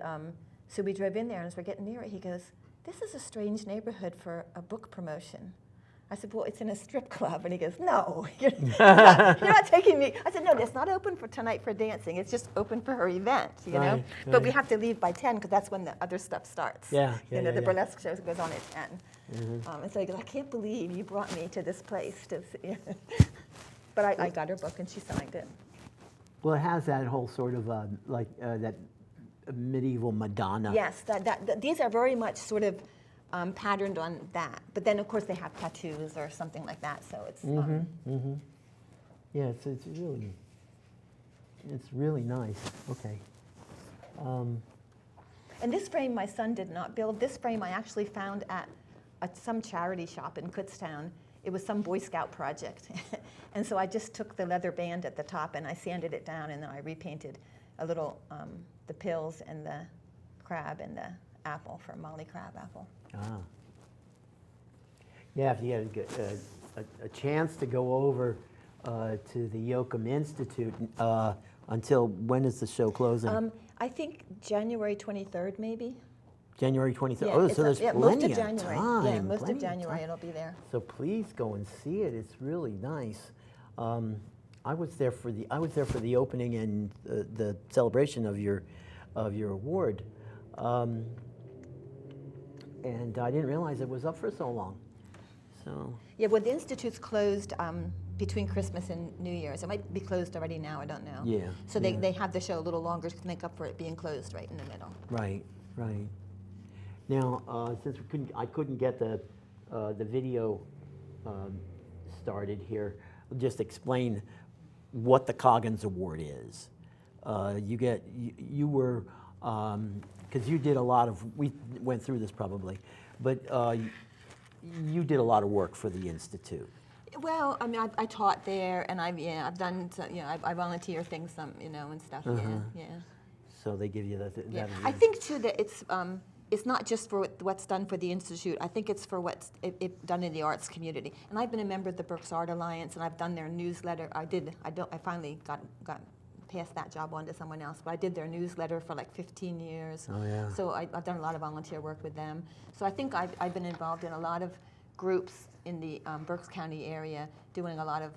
so we drove in there, and as we're getting near it, he goes, "This is a strange neighborhood for a book promotion." I said, "Well, it's in a strip club." And he goes, "No, you're not taking me." I said, "No, it's not open for tonight for dancing. It's just open for her event, you know? Right. But we have to leave by 10 because that's when the other stuff starts. The Yeah. burlesque show goes on at 10. And so he goes, "I can't believe you brought me to this place." But I got her book, and she signed it. Well, it has that whole sort of that medieval Madonna. Yes, these are very much sort of patterned on that. But then, of course, they have tattoos or something like that. So it's Yeah, it's really nice. Okay. And this frame my son did not build. This frame I actually found at some charity shop in Kutztown. It was some Boy Scout project. And so I just took the leather band at the top and I sanded it down, and then I repainted a little the pills and the crab and the apple for Molly Crabapple. Ah. Yeah, if you get a chance to go over to the Yoakum Institute, until when is the show closing? I think January 23rd, maybe. January 23rd. Yeah, So there's plenty of time. Yeah, most of January it'll be there. So please go and see it. It's really nice. I was there for the opening and the celebration of your award, and I didn't realize it was up for so long. So Yeah, well, the Institute's closed between Christmas and New Year's. It might be closed already now, I don't know. yeah. So they have the show a little longer to make up for it being closed right in the middle. Right, right. Now, since I couldn't get the video started here, I'll just explain what the Coggins Award is. You were, because you did a lot of, we went through this probably, but you did a lot of work for the Institute. Well, I mean, I taught there, and I've done, I volunteer things, and stuff. Yeah. So they give you that. Yeah. I think too that it's not just for what's done for the Institute. I think it's for what's done in the arts community. And I've been a member of the Berks Art Alliance, and I've done their newsletter. I finally got passed that job on to someone else, but I did their newsletter for like 15 years. Oh yeah. So I've done a lot of volunteer work with them. So I think I've been involved in a lot of groups in the Berks County area, doing a lot of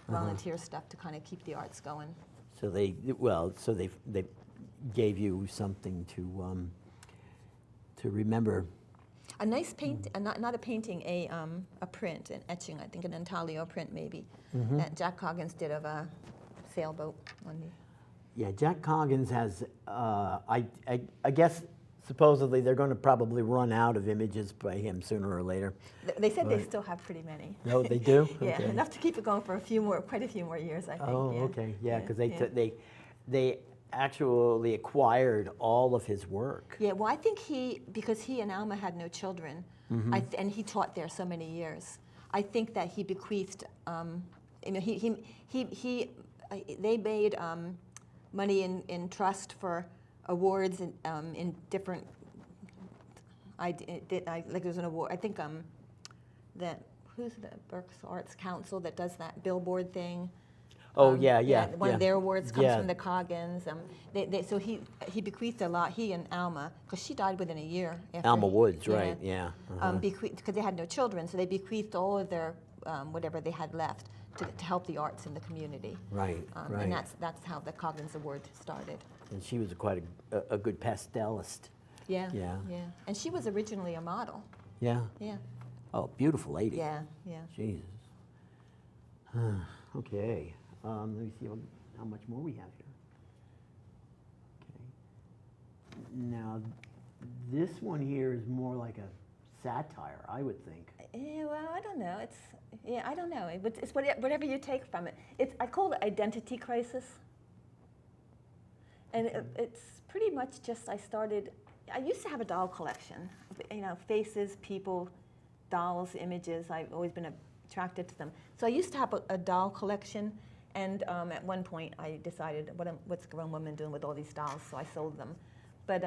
volunteer stuff to kind of keep the arts going. So they gave you something to remember. A nice paint, not a painting, a print, an etching, I think an intaglio print maybe, that Jack Coggins did of a sailboat on the. Yeah, Jack Coggins has, I guess supposedly they're going to probably run out of images by him sooner or later. They said they still have pretty many. No, they do? Yeah, Okay. enough to keep it going for quite a few more years, I think. Oh, yeah. okay, yeah, because they actually acquired all of his work. Yeah, well, I think because he and Alma had no children, and he taught there so many years, I think that he bequeathed, they made money in trust for awards in different, like there's an award, I think who's the Berks Arts Council that does that billboard thing? Oh, One of their awards comes from the Coggins. So he bequeathed a lot, he and Alma, because she died within a year. After Alma Woods, right, yeah. Because they had no children, so they bequeathed all of their, whatever they had left to help the arts in the community. Right, right. And that's how the Coggins Award started. And she was quite a good pastelist. Yeah, Yeah. yeah. And she was originally a model. Yeah. Yeah. Oh, beautiful lady. Yeah, yeah. Jesus. Okay. Let me see how much more we have here. Okay. Now, this one here is more like a satire, I would think. Yeah, well, I don't know. I don't know. It's whatever you take from it. I call it identity crisis. And it's pretty much just, I used to have a doll collection. Faces, people, dolls, images. I've always been attracted to them. So I used to have a doll collection. And at one point, I decided, what's a grown woman doing with all these dolls? So I sold them. But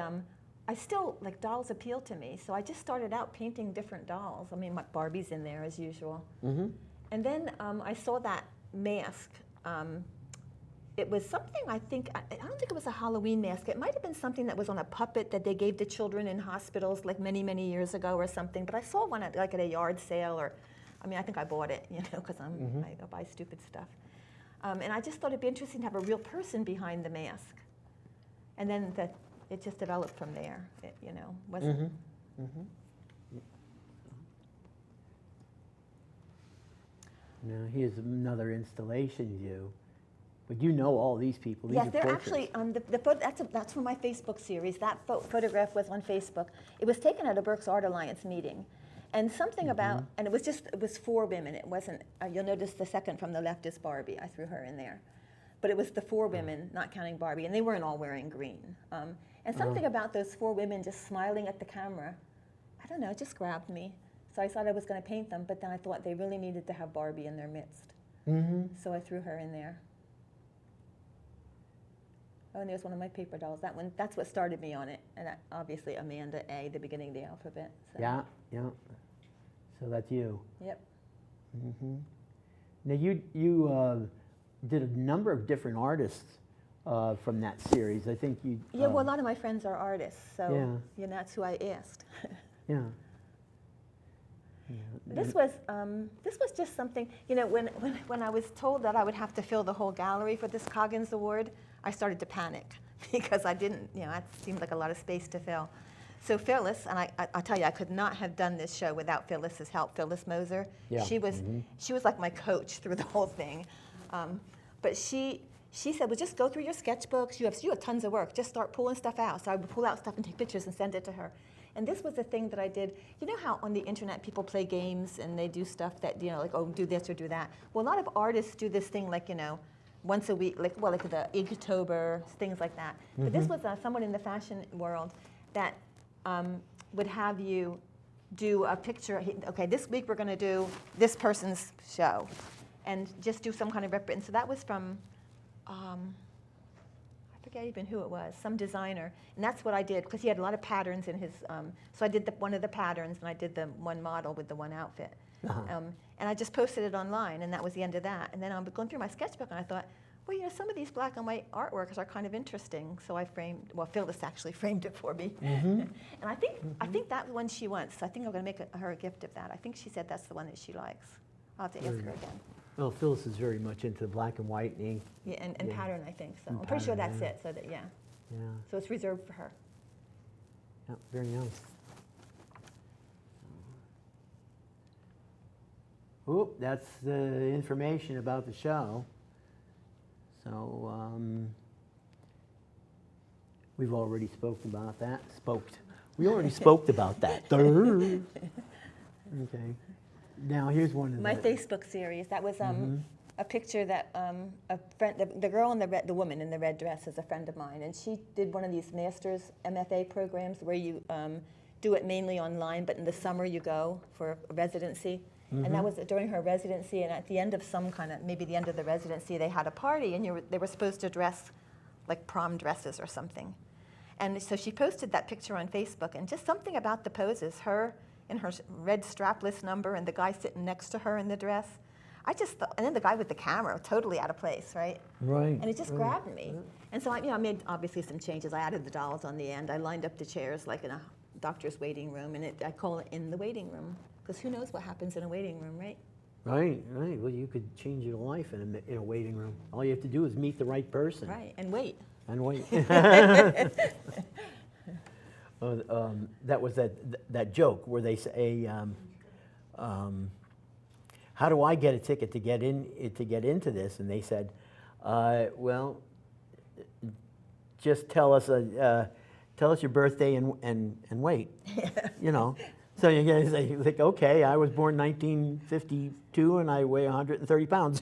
I still, dolls appeal to me. So I just started out painting different dolls. I mean, my Barbie's in there, as usual. Mm-hmm. And then I saw that mask. It was something, I don't think it was a Halloween mask. It might have been something that was on a puppet that they gave to children in hospitals many, many years ago or something. But I saw one at a yard sale, I think I bought it, because I buy stupid stuff. And I just thought it'd be interesting to have a real person behind the mask. And then it just developed from there, wasn't. Mm-hmm. Mm-hmm. Now here's another installation view. But you know all these people. These yes, are they're portraits. actually, that's from my Facebook series. That photograph was on Facebook. It was taken at a Berks Art Alliance meeting. And something about, and it was 4 women. It wasn't, you'll notice the second from the left is Barbie. I threw her in there. But it was the 4 women, not counting Barbie, and they weren't all wearing green. And something about those 4 women just smiling at the camera, I don't know, it just grabbed me. So I thought I was going to paint them, but then I thought they really needed to have Barbie in their midst. Mm-hmm. So I threw her in there. Oh, and there's one of my paper dolls. That's what started me on it. And obviously Amanda A, the beginning of the alphabet. So. Yeah, yeah. So that's you. Yep. Mm-hmm. Now you did a number of different artists from that series. I think you. Yeah, well, a lot of my friends are artists, so yeah. that's who I asked. Yeah. This was just something, when I was told that I would have to fill the whole gallery for this Coggins Award, I started to panic because I didn't, that seemed like a lot of space to fill. So Phyllis, and I'll tell you, I could not have done this show without Phyllis's help, Phyllis Moser. Yeah. She was like my coach through the whole thing. But she said, well, just go through your sketchbooks. You have tons of work. Just start pulling stuff out. So I would pull out stuff and take pictures and send it to her. And this was the thing that I did. You know how on the internet people play games and they do stuff that, like, oh, do this or do that? Well, a lot of artists do this thing like, once a week, like the Inktober, things like that. But this was someone in the fashion world that would have you do a picture. Okay, this week we're going to do this person's show. And just do some kind of reprint. So that was from, I forget even who it was, some designer. And that's what I did, because he had a lot of patterns in his, so I did one of the patterns, and I did the one model with the one outfit. And I just posted it online, and that was the end of that. And then I was going through my sketchbook, and I thought, well, some of these black and white artworks are kind of interesting. So I Phyllis actually framed it for me. And I think that one she wants. I think I'm going to make her a gift of that. I think she said that's the one that she likes. I'll have to ask her again. Well, Phyllis is very much into black and white ink. Yeah, and pattern, I think. So And I'm pretty sure pattern, that's it. So that, yeah. Yeah. So it's reserved for her. Yeah, very nice. Oop, that's the information about the show. So we've already spoken about that. We already spoke about that. Okay. Now here's one of My Facebook series. That was a picture that a friend, the girl in the woman in the red dress is a friend of mine, and she did one of these master's MFA programs where you do it mainly online, but in the summer you go for a residency. And that was during her residency, and at the end of maybe the end of the residency, they had a party, and they were supposed to dress like prom dresses or something. And so she posted that picture on Facebook, and just something about the poses, her in her red strapless number and the guy sitting next to her in the dress. I just thought, and then the guy with the camera, totally out of place, right? Right. And it just grabbed me. And so I made obviously some changes. I added the dolls on the end. I lined up the chairs like in a doctor's waiting room, and I call it in the waiting room, because who knows what happens in a waiting room, right? Right. Well, you could change your life in a waiting room. All you have to do is meet the right person. Right, and wait. And wait. That was that joke where they say, "How do I get a ticket to get into this?" And they said, "Well, just tell us your birthday and wait." So you're gonna say, like, "Okay, I was born 1952 and I weigh 130 pounds."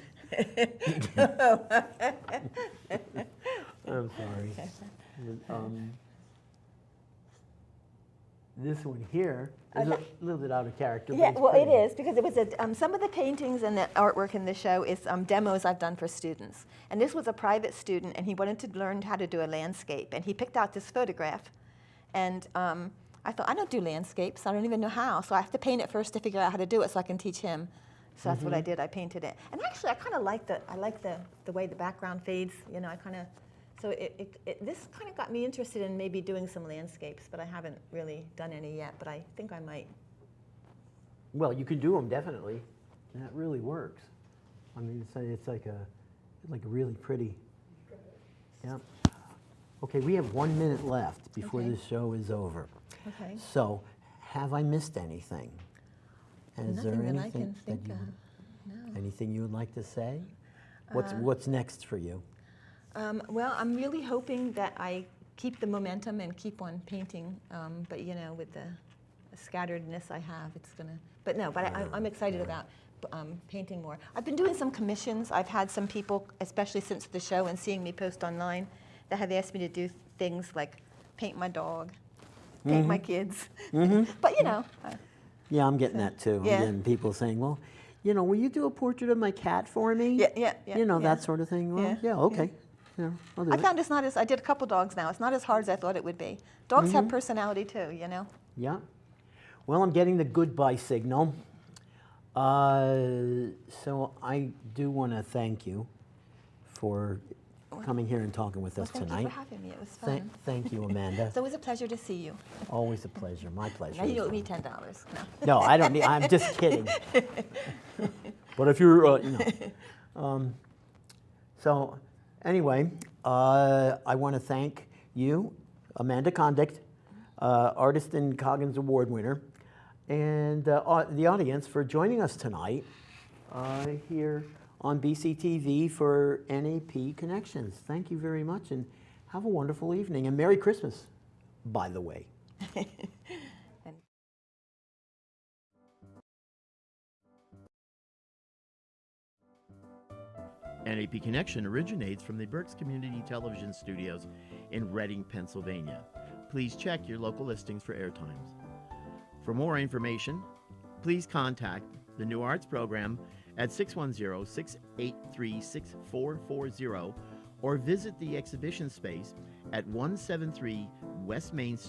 I'm sorry. This one here is a little bit out of character. Yeah, but it's well, pretty. it is, because it was some of the paintings and the artwork in the show is demos I've done for students. And this was a private student, and he wanted to learn how to do a landscape. And he picked out this photograph. And I thought, I don't do landscapes. I don't even know how. So I have to paint it first to figure out how to do it so I can teach him. So that's what I did. I painted it. And actually, I kind of like the way the background fades. So this kind of got me interested in maybe doing some landscapes, but I haven't really done any yet, but I think I might. Well, you can do them, definitely. And that really works. I mean, it's like a really pretty. Yeah. Okay, we have 1 minute left before Okay. this show is over. Okay. So, have I missed anything? Is there Nothing that I anything can think you, of. No. anything you would like to say? What's next for you? Well, I'm really hoping that I keep the momentum and keep on painting, but with the scatteredness I have, it's gonna. But no, but I'm excited about painting more. I've been doing some commissions. I've had some people, especially since the show and seeing me post online, that have asked me to do things like paint my dog, paint my kids. But Yeah, I'm getting that too. Yeah. I'm getting people saying, well, will you do a portrait of my cat for me? Yeah. That sort of thing. Well, Yeah, okay. Yeah, I'll do I it. found I did a couple dogs now. It's not as hard as I thought it would be. Dogs have personality too, Yeah. Well, I'm getting the goodbye signal. So I do want to thank you for coming here and talking with us Thank tonight. you for having me. It was fun. Thank you, Amanda. It's always a pleasure to see you. Always a pleasure. My pleasure. Now you as owe me well. $10. No. No, I don't need. I'm just kidding. But if you're, so anyway, I want to thank you, Amanda Condict, Artist in Coggins Award winner, and the audience for joining us tonight here on BCTV for NAP Connections. Thank you very much, and have a wonderful evening, and Merry Christmas, by the way. NAP Connection originates from the Berks Community Television Studios in Reading, Pennsylvania. Please check your local listings for airtimes. For more information, please contact the New Arts Program at 610-683-6440 or visit the exhibition space at 173 West Main Street.